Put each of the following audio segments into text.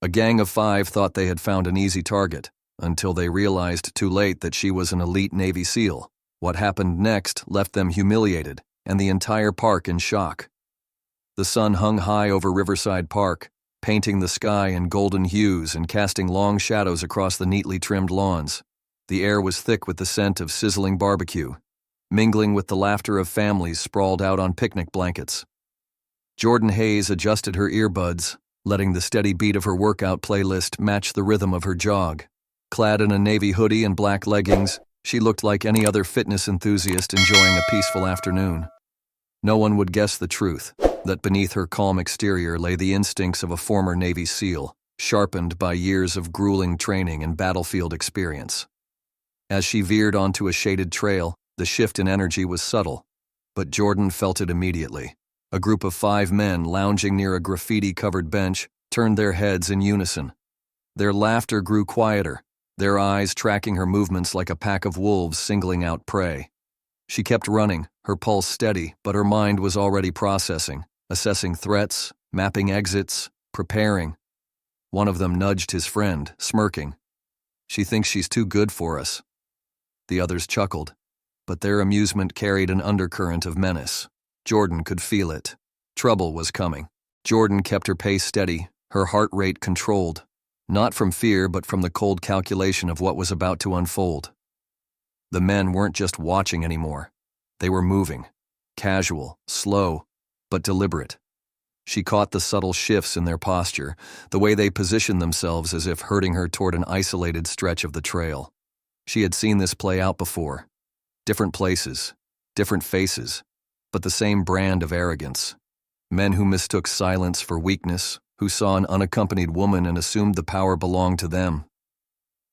A gang of 5 thought they had found an easy target, until they realized too late that she was an elite Navy SEAL. What happened next left them humiliated, and the entire park in shock. The sun hung high over Riverside Park, painting the sky in golden hues and casting long shadows across the neatly trimmed lawns. The air was thick with the scent of sizzling barbecue, mingling with the laughter of families sprawled out on picnic blankets. Jordan Hayes adjusted her earbuds, letting the steady beat of her workout playlist match the rhythm of her jog. Clad in a navy hoodie and black leggings, she looked like any other fitness enthusiast enjoying a peaceful afternoon. No one would guess the truth, that beneath her calm exterior lay the instincts of a former Navy SEAL, sharpened by years of grueling training and battlefield experience. As she veered onto a shaded trail, the shift in energy was subtle, but Jordan felt it immediately. A group of 5 men lounging near a graffiti-covered bench turned their heads in unison. Their laughter grew quieter, their eyes tracking her movements like a pack of wolves singling out prey. She kept running, her pulse steady, but her mind was already processing, assessing threats, mapping exits, preparing. One of them nudged his friend, smirking. "She thinks she's too good for us." The others chuckled, but their amusement carried an undercurrent of menace. Jordan could feel it. Trouble was coming. Jordan kept her pace steady, her heart rate controlled, not from fear but from the cold calculation of what was about to unfold. The men weren't just watching anymore. They were moving, casual, slow, but deliberate. She caught the subtle shifts in their posture, the way they positioned themselves as if herding her toward an isolated stretch of the trail. She had seen this play out before. Different places, different faces, but the same brand of arrogance. Men who mistook silence for weakness, who saw an unaccompanied woman and assumed the power belonged to them.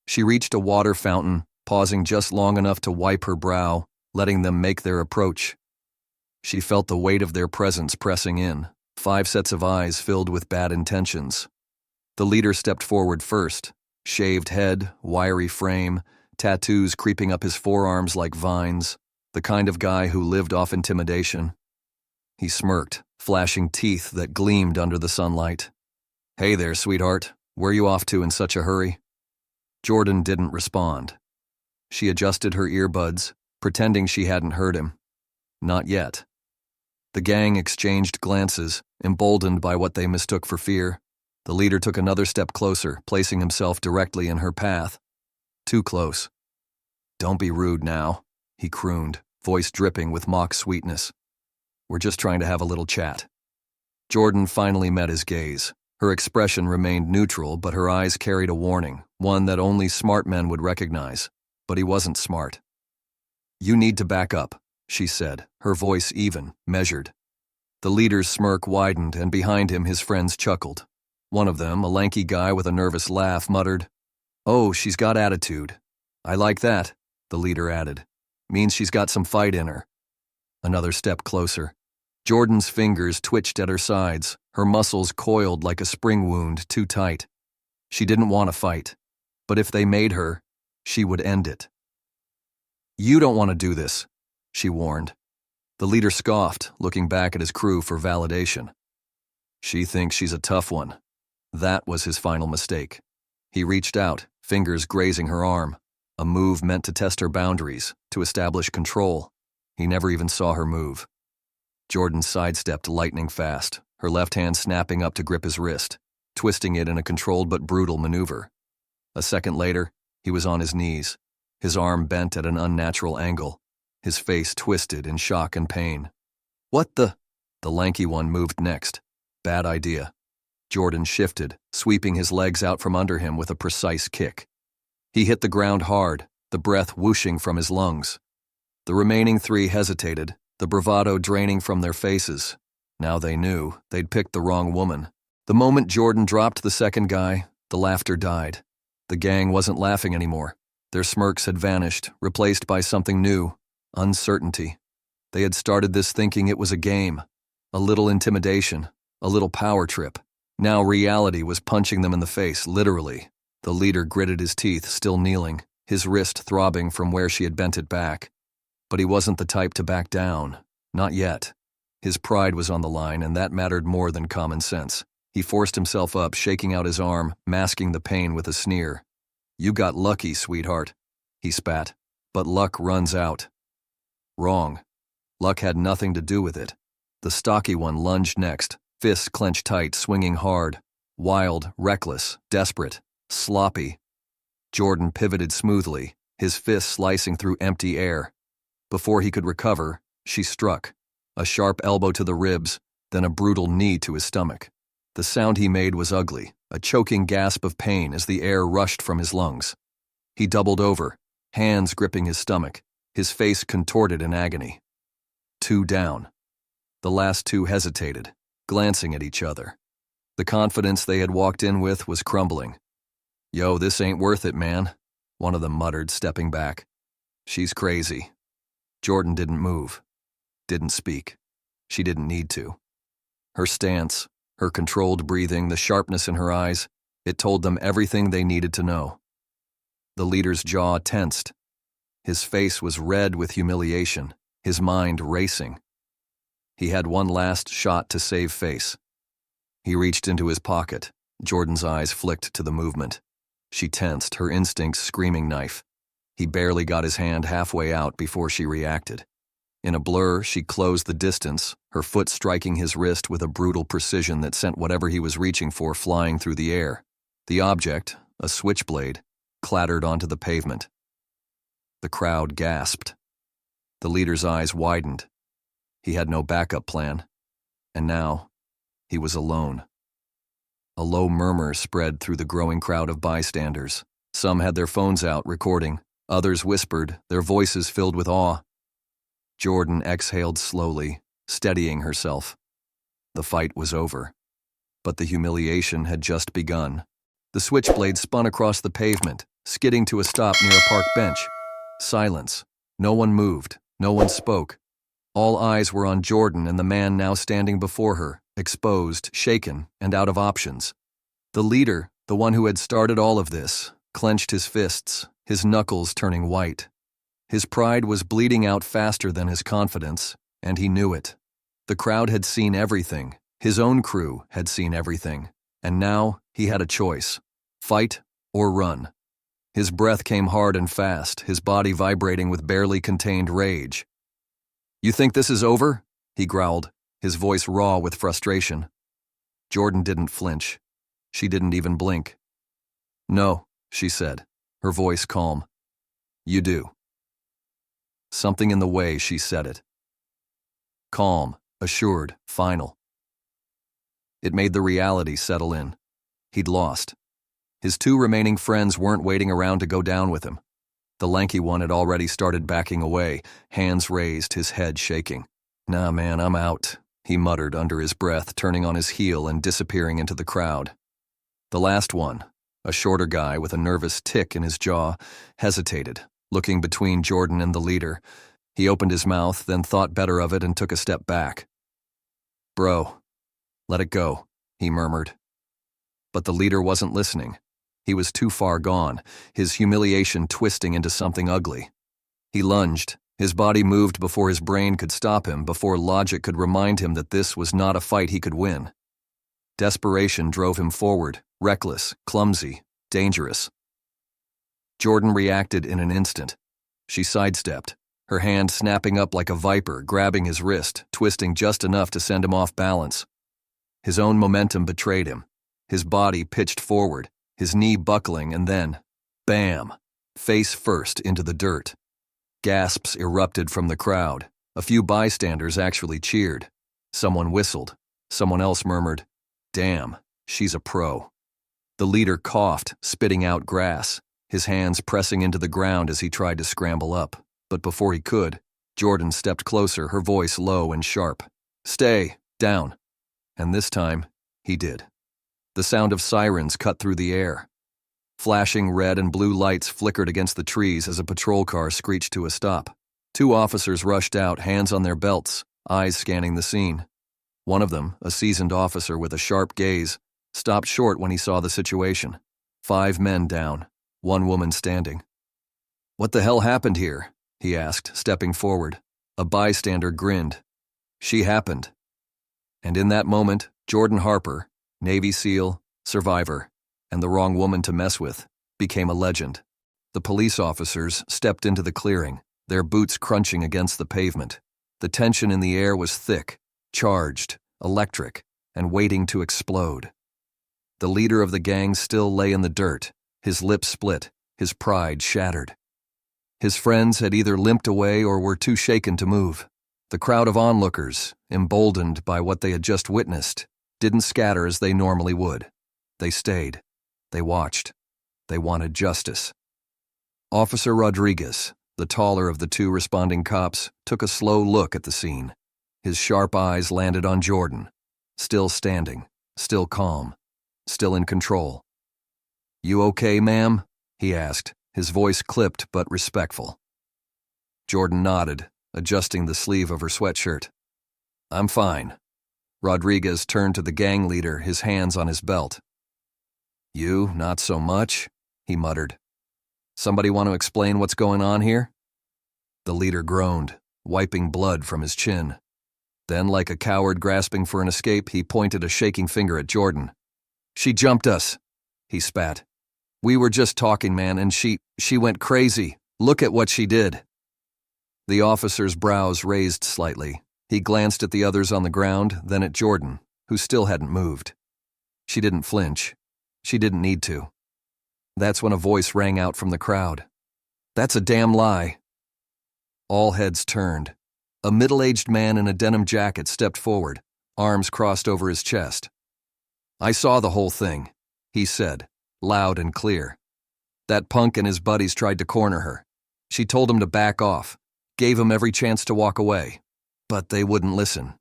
She reached a water fountain, pausing just long enough to wipe her brow, letting them make their approach. She felt the weight of their presence pressing in, 5 sets of eyes filled with bad intentions. The leader stepped forward first, shaved head, wiry frame, tattoos creeping up his forearms like vines, the kind of guy who lived off intimidation. He smirked, flashing teeth that gleamed under the sunlight. "Hey there, sweetheart. Where you off to in such a hurry?" Jordan didn't respond. She adjusted her earbuds, pretending she hadn't heard him. Not yet. The gang exchanged glances, emboldened by what they mistook for fear. The leader took another step closer, placing himself directly in her path. Too close. "Don't be rude now," he crooned, voice dripping with mock sweetness. "We're just trying to have a little chat." Jordan finally met his gaze. Her expression remained neutral, but her eyes carried a warning, one that only smart men would recognize. But he wasn't smart. "You need to back up," she said, her voice even, measured. The leader's smirk widened, and behind him his friends chuckled. One of them, a lanky guy with a nervous laugh, muttered, "Oh, she's got attitude." "I like that," the leader added. "Means she's got some fight in her." Another step closer. Jordan's fingers twitched at her sides, her muscles coiled like a spring wound too tight. She didn't want to fight, but if they made her, she would end it. "You don't want to do this," she warned. The leader scoffed, looking back at his crew for validation. "She thinks she's a tough one." That was his final mistake. He reached out, fingers grazing her arm, a move meant to test her boundaries, to establish control. He never even saw her move. Jordan sidestepped lightning fast, her left hand snapping up to grip his wrist, twisting it in a controlled but brutal maneuver. A second later, he was on his knees, his arm bent at an unnatural angle, his face twisted in shock and pain. "What the?" The lanky one moved next. Bad idea. Jordan shifted, sweeping his legs out from under him with a precise kick. He hit the ground hard, the breath whooshing from his lungs. The remaining 3 hesitated, the bravado draining from their faces. Now they knew they'd picked the wrong woman. The moment Jordan dropped the second guy, the laughter died. The gang wasn't laughing anymore. Their smirks had vanished, replaced by something new, uncertainty. They had started this thinking it was a game, a little intimidation, a little power trip. Now reality was punching them in the face, literally. The leader gritted his teeth, still kneeling, his wrist throbbing from where she had bent it back. But he wasn't the type to back down. Not yet. His pride was on the line, and that mattered more than common sense. He forced himself up, shaking out his arm, masking the pain with a sneer. "You got lucky, sweetheart," he spat. "But luck runs out." Wrong. Luck had nothing to do with it. The stocky one lunged next, fists clenched tight, swinging hard. Wild, reckless, desperate, sloppy. Jordan pivoted smoothly, his fist slicing through empty air. Before he could recover, she struck. A sharp elbow to the ribs, then a brutal knee to his stomach. The sound he made was ugly, a choking gasp of pain as the air rushed from his lungs. He doubled over, hands gripping his stomach, his face contorted in agony. 2 down. The last 2 hesitated, glancing at each other. The confidence they had walked in with was crumbling. "Yo, this ain't worth it, man," one of them muttered, stepping back. "She's crazy." Jordan didn't move, didn't speak. She didn't need to. Her stance, her controlled breathing, the sharpness in her eyes, it told them everything they needed to know. The leader's jaw tensed. His face was red with humiliation, his mind racing. He had one last shot to save face. He reached into his pocket. Jordan's eyes flicked to the movement. She tensed, her instincts screaming knife. He barely got his hand halfway out before she reacted. In a blur, she closed the distance, her foot striking his wrist with a brutal precision that sent whatever he was reaching for flying through the air. The object, a switchblade, clattered onto the pavement. The crowd gasped. The leader's eyes widened. He had no backup plan. And now, he was alone. A low murmur spread through the growing crowd of bystanders. Some had their phones out, recording. Others whispered, their voices filled with awe. Jordan exhaled slowly, steadying herself. The fight was over. But the humiliation had just begun. The switchblade spun across the pavement, skidding to a stop near a park bench. Silence. No one moved. No one spoke. All eyes were on Jordan and the man now standing before her, exposed, shaken, and out of options. The leader, the one who had started all of this, clenched his fists, his knuckles turning white. His pride was bleeding out faster than his confidence, and he knew it. The crowd had seen everything. His own crew had seen everything. And now he had a choice: fight or run. His breath came hard and fast, his body vibrating with barely contained rage. "You think this is over?" he growled, his voice raw with frustration. Jordan didn't flinch. She didn't even blink. "No," she said, her voice calm. "You do." Something in the way she said it. Calm, assured, final. It made the reality settle in. He'd lost. His 2 remaining friends weren't waiting around to go down with him. The lanky one had already started backing away, hands raised, his head shaking. "Nah, man, I'm out," he muttered under his breath, turning on his heel and disappearing into the crowd. The last one, a shorter guy with a nervous tick in his jaw, hesitated, looking between Jordan and the leader. He opened his mouth, then thought better of it and took a step back. "Bro, let it go," he murmured. But the leader wasn't listening. He was too far gone, his humiliation twisting into something ugly. He lunged. His body moved before his brain could stop him, before logic could remind him that this was not a fight he could win. Desperation drove him forward, reckless, clumsy, dangerous. Jordan reacted in an instant. She sidestepped, her hand snapping up like a viper, grabbing his wrist, twisting just enough to send him off balance. His own momentum betrayed him. His body pitched forward, his knee buckling, and then, bam, face first into the dirt. Gasps erupted from the crowd. A few bystanders actually cheered. Someone whistled. Someone else murmured, "Damn, she's a pro." The leader coughed, spitting out grass, his hands pressing into the ground as he tried to scramble up. But before he could, Jordan stepped closer, her voice low and sharp. "Stay, down." And this time, he did. The sound of sirens cut through the air. Flashing red and blue lights flickered against the trees as a patrol car screeched to a stop. 2 officers rushed out, hands on their belts, eyes scanning the scene. One of them, a seasoned officer with a sharp gaze, stopped short when he saw the situation. 5 men down, 1 woman standing. "What the hell happened here?" he asked, stepping forward. A bystander grinned. "She happened." And in that moment, Jordan Harper, Navy SEAL, survivor, and the wrong woman to mess with, became a legend. The police officers stepped into the clearing, their boots crunching against the pavement. The tension in the air was thick, charged, electric, and waiting to explode. The leader of the gang still lay in the dirt, his lips split, his pride shattered. His friends had either limped away or were too shaken to move. The crowd of onlookers, emboldened by what they had just witnessed, didn't scatter as they normally would. They stayed. They watched. They wanted justice. Officer Rodriguez, the taller of the two responding cops, took a slow look at the scene. His sharp eyes landed on Jordan, still standing, still calm, still in control. "You okay, ma'am?" he asked, his voice clipped but respectful. Jordan nodded, adjusting the sleeve of her sweatshirt. "I'm fine." Rodriguez turned to the gang leader, his hands on his belt. "You, not so much," he muttered. "Somebody want to explain what's going on here?" The leader groaned, wiping blood from his chin. Then, like a coward grasping for an escape, he pointed a shaking finger at Jordan. "She jumped us," he spat. "We were just talking, man, and she went crazy. Look at what she did." The officer's brows raised slightly. He glanced at the others on the ground, then at Jordan, who still hadn't moved. She didn't flinch. She didn't need to. That's when a voice rang out from the crowd. "That's a damn lie." All heads turned. A middle-aged man in a denim jacket stepped forward, arms crossed over his chest. "I saw the whole thing," he said, loud and clear. "That punk and his buddies tried to corner her. She told him to back off, gave him every chance to walk away, but they wouldn't listen."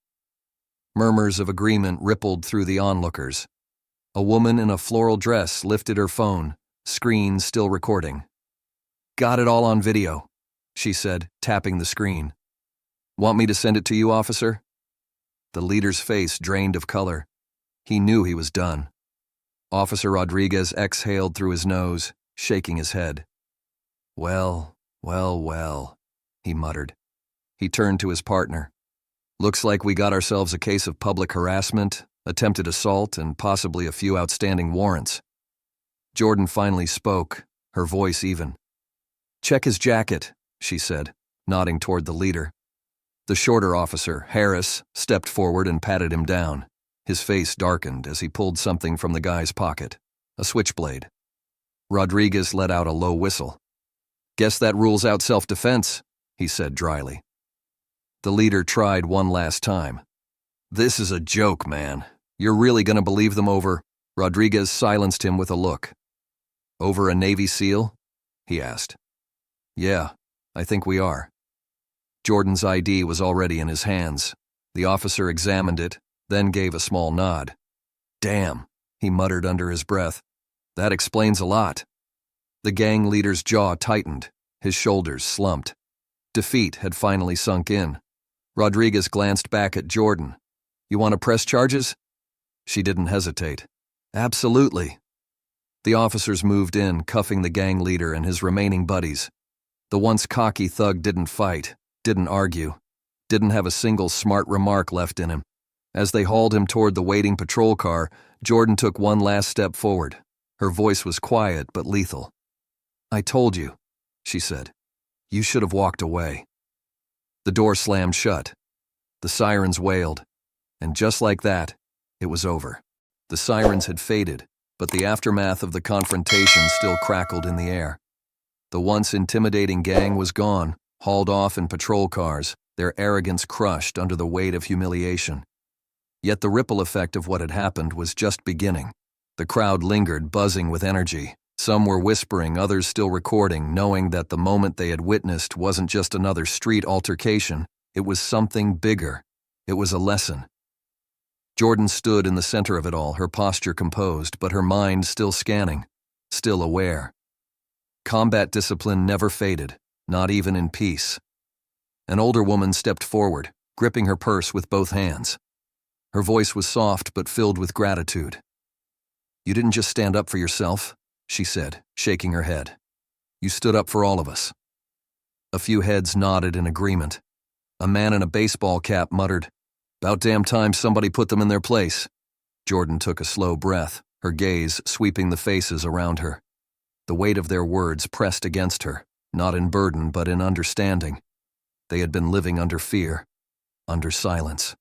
Murmurs of agreement rippled through the onlookers. A woman in a floral dress lifted her phone, screen still recording. "Got it all on video," she said, tapping the screen. "Want me to send it to you, officer?" The leader's face drained of color. He knew he was done. Officer Rodriguez exhaled through his nose, shaking his head. Well, he muttered. He turned to his partner. "Looks like we got ourselves a case of public harassment, attempted assault, and possibly a few outstanding warrants." Jordan finally spoke, her voice even. "Check his jacket," she said, nodding toward the leader. The shorter officer, Harris, stepped forward and patted him down. His face darkened as he pulled something from the guy's pocket, a switchblade. Rodriguez let out a low whistle. "Guess that rules out self-defense," he said dryly. The leader tried one last time. "This is a joke, man. You're really going to believe them over?" Rodriguez silenced him with a look. "Over a Navy SEAL?" he asked. "Yeah, I think we are." Jordan's ID was already in his hands. The officer examined it, then gave a small nod. "Damn," he muttered under his breath. "That explains a lot." The gang leader's jaw tightened, his shoulders slumped. Defeat had finally sunk in. Rodriguez glanced back at Jordan. "You want to press charges?" She didn't hesitate. "Absolutely." The officers moved in, cuffing the gang leader and his remaining buddies. The once cocky thug didn't fight, didn't argue, didn't have a single smart remark left in him. As they hauled him toward the waiting patrol car, Jordan took one last step forward. Her voice was quiet but lethal. "I told you," she said. "You should have walked away." The door slammed shut. The sirens wailed. And just like that, it was over. The sirens had faded, but the aftermath of the confrontation still crackled in the air. The once intimidating gang was gone, hauled off in patrol cars, their arrogance crushed under the weight of humiliation. Yet the ripple effect of what had happened was just beginning. The crowd lingered, buzzing with energy. Some were whispering, others still recording, knowing that the moment they had witnessed wasn't just another street altercation. It was something bigger. It was a lesson. Jordan stood in the center of it all, her posture composed, but her mind still scanning, still aware. Combat discipline never faded, not even in peace. An older woman stepped forward, gripping her purse with both hands. Her voice was soft but filled with gratitude. "You didn't just stand up for yourself," she said, shaking her head. "You stood up for all of us." A few heads nodded in agreement. A man in a baseball cap muttered, "About damn time somebody put them in their place." Jordan took a slow breath, her gaze sweeping the faces around her. The weight of their words pressed against her, not in burden but in understanding. They had been living under fear, under silence.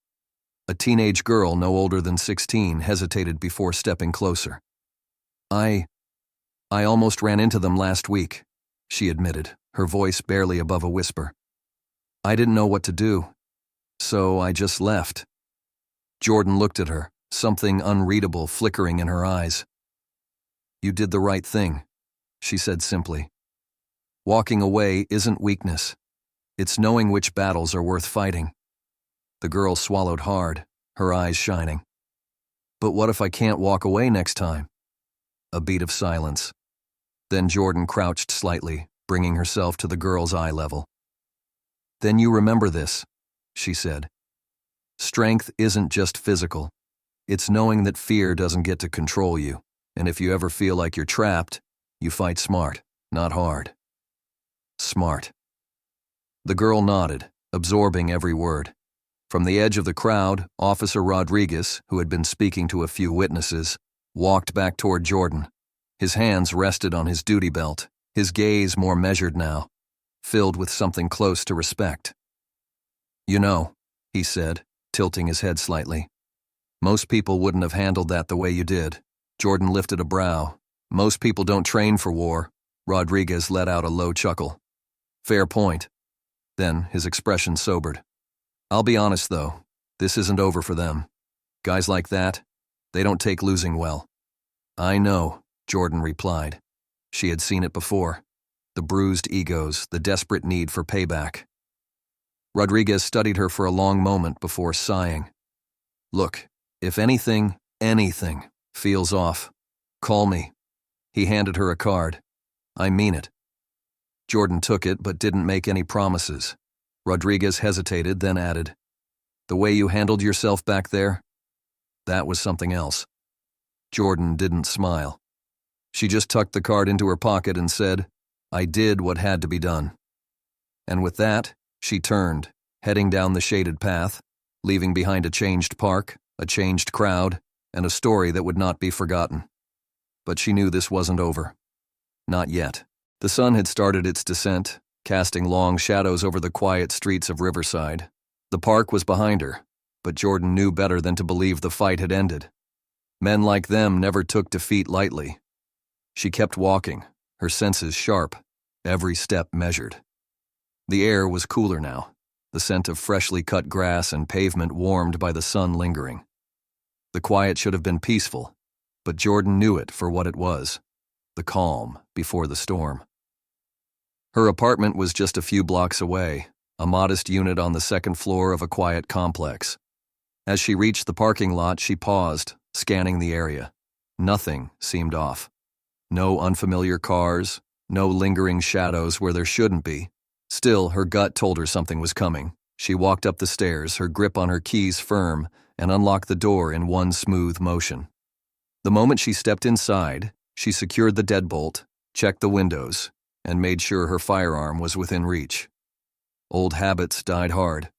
A teenage girl no older than 16 hesitated before stepping closer. I almost ran into them last week, she admitted, her voice barely above a whisper. I didn't know what to do, so I just left. Jordan looked at her, something unreadable flickering in her eyes. You did the right thing, she said simply. Walking away isn't weakness. It's knowing which battles are worth fighting. The girl swallowed hard, her eyes shining. But what if I can't walk away next time? A beat of silence. Then Jordan crouched slightly, bringing herself to the girl's eye level. Then you remember this, she said. Strength isn't just physical. It's knowing that fear doesn't get to control you, and if you ever feel like you're trapped, you fight smart, not hard. Smart. The girl nodded, absorbing every word. From the edge of the crowd, Officer Rodriguez, who had been speaking to a few witnesses, walked back toward Jordan. His hands rested on his duty belt, his gaze more measured now, filled with something close to respect. You know, he said, tilting his head slightly. Most people wouldn't have handled that the way you did. Jordan lifted a brow. Most people don't train for war. Rodriguez let out a low chuckle. Fair point. Then his expression sobered. I'll be honest, though, this isn't over for them. Guys like that, they don't take losing well. I know, Jordan replied. She had seen it before. The bruised egos, the desperate need for payback. Rodriguez studied her for a long moment before sighing. Look, if anything feels off, call me. He handed her a card. I mean it. Jordan took it but didn't make any promises. Rodriguez hesitated, then added, the way you handled yourself back there, that was something else. Jordan didn't smile. She just tucked the card into her pocket and said, I did what had to be done. And with that, she turned, heading down the shaded path, leaving behind a changed park, a changed crowd, and a story that would not be forgotten. But she knew this wasn't over. Not yet. The sun had started its descent, casting long shadows over the quiet streets of Riverside. The park was behind her, but Jordan knew better than to believe the fight had ended. Men like them never took defeat lightly. She kept walking, her senses sharp, every step measured. The air was cooler now, the scent of freshly cut grass and pavement warmed by the sun lingering. The quiet should have been peaceful, but Jordan knew it for what it was, the calm before the storm. Her apartment was just a few blocks away, a modest unit on the second floor of a quiet complex. As she reached the parking lot, she paused, scanning the area. Nothing seemed off. No unfamiliar cars, no lingering shadows where there shouldn't be. Still, her gut told her something was coming. She walked up the stairs, her grip on her keys firm, and unlocked the door in one smooth motion. The moment she stepped inside, she secured the deadbolt, checked the windows, and made sure her firearm was within reach. Old habits died hard.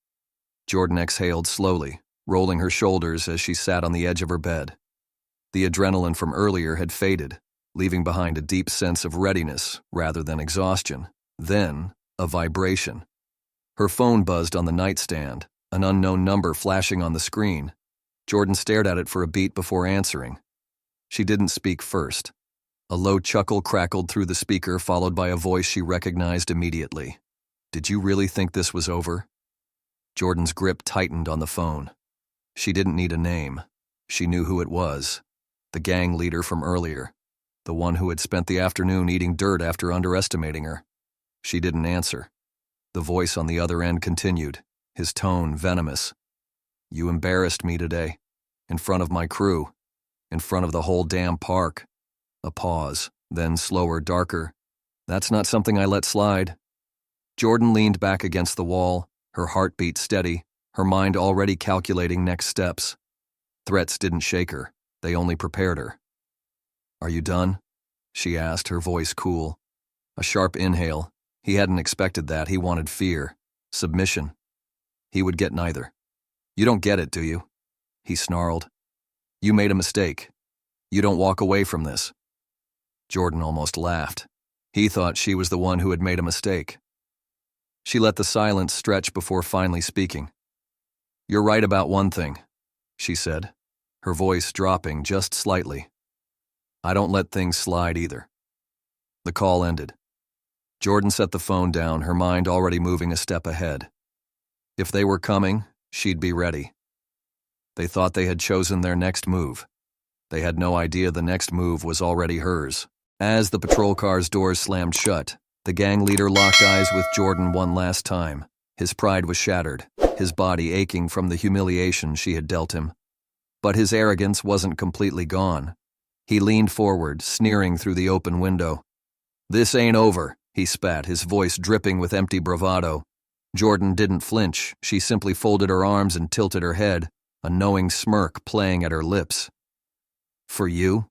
Jordan exhaled slowly, rolling her shoulders as she sat on the edge of her bed. The adrenaline from earlier had faded, leaving behind a deep sense of readiness rather than exhaustion. Then, a vibration. Her phone buzzed on the nightstand, an unknown number flashing on the screen. Jordan stared at it for a beat before answering. She didn't speak first. A low chuckle crackled through the speaker, followed by a voice she recognized immediately. Did you really think this was over? Jordan's grip tightened on the phone. She didn't need a name. She knew who it was. The gang leader from earlier. The one who had spent the afternoon eating dirt after underestimating her. She didn't answer. The voice on the other end continued, his tone venomous. You embarrassed me today. In front of my crew. In front of the whole damn park. A pause, then slower, darker. That's not something I let slide. Jordan leaned back against the wall, her heartbeat steady, her mind already calculating next steps. Threats didn't shake her, they only prepared her. Are you done? She asked, her voice cool. A sharp inhale. He hadn't expected that. He wanted fear, submission. He would get neither. You don't get it, do you? He snarled. You made a mistake. You don't walk away from this." Jordan almost laughed. He thought she was the one who had made a mistake. She let the silence stretch before finally speaking. "You're right about one thing," she said, her voice dropping just slightly. "I don't let things slide either." The call ended. Jordan set the phone down, her mind already moving a step ahead. If they were coming, she'd be ready. They thought they had chosen their next move. They had no idea the next move was already hers. As the patrol car's doors slammed shut, the gang leader locked eyes with Jordan one last time. His pride was shattered, his body aching from the humiliation she had dealt him. But his arrogance wasn't completely gone. He leaned forward, sneering through the open window. "This ain't over," he spat, his voice dripping with empty bravado. Jordan didn't flinch. She simply folded her arms and tilted her head, a knowing smirk playing at her lips. "For you?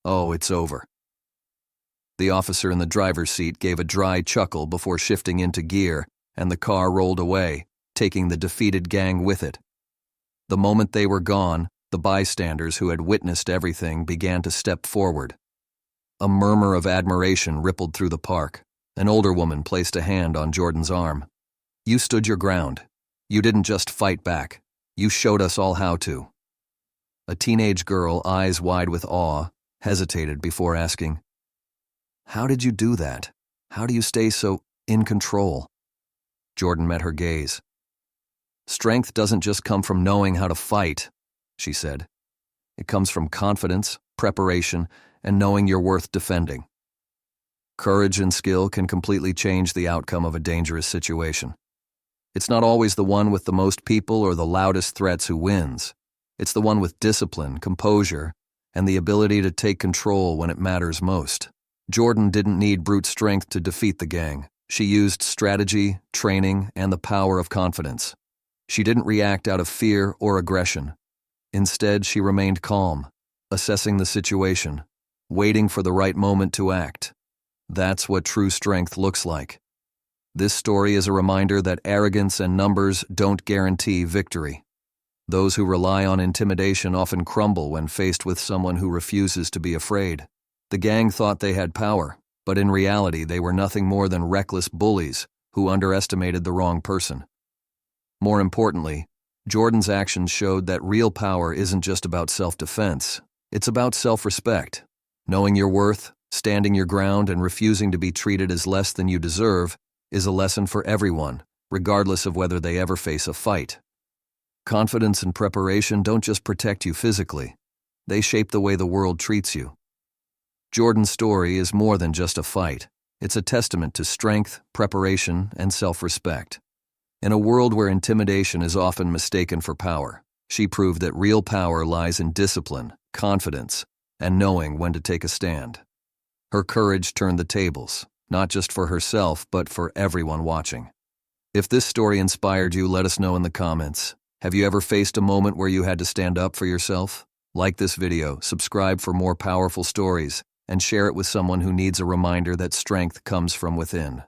Oh, it's over." The officer in the driver's seat gave a dry chuckle before shifting into gear, and the car rolled away, taking the defeated gang with it. The moment they were gone, the bystanders who had witnessed everything began to step forward. A murmur of admiration rippled through the park. An older woman placed a hand on Jordan's arm. "You stood your ground. You didn't just fight back. You showed us all how to." A teenage girl, eyes wide with awe, hesitated before asking, "How did you do that? How do you stay so in control?" Jordan met her gaze. "Strength doesn't just come from knowing how to fight," she said. "It comes from confidence, preparation, and knowing you're worth defending. Courage and skill can completely change the outcome of a dangerous situation. It's not always the one with the most people or the loudest threats who wins. It's the one with discipline, composure, and the ability to take control when it matters most." Jordan didn't need brute strength to defeat the gang. She used strategy, training, and the power of confidence. She didn't react out of fear or aggression. Instead, she remained calm, assessing the situation, waiting for the right moment to act. That's what true strength looks like. This story is a reminder that arrogance and numbers don't guarantee victory. Those who rely on intimidation often crumble when faced with someone who refuses to be afraid. The gang thought they had power, but in reality they were nothing more than reckless bullies who underestimated the wrong person. More importantly, Jordan's actions showed that real power isn't just about self-defense. It's about self-respect. Knowing your worth, standing your ground, and refusing to be treated as less than you deserve is a lesson for everyone, regardless of whether they ever face a fight. Confidence and preparation don't just protect you physically. They shape the way the world treats you. Jordan's story is more than just a fight. It's a testament to strength, preparation, and self-respect. In a world where intimidation is often mistaken for power, she proved that real power lies in discipline, confidence, and knowing when to take a stand. Her courage turned the tables, not just for herself, but for everyone watching. If this story inspired you, let us know in the comments. Have you ever faced a moment where you had to stand up for yourself? Like this video, subscribe for more powerful stories, and share it with someone who needs a reminder that strength comes from within.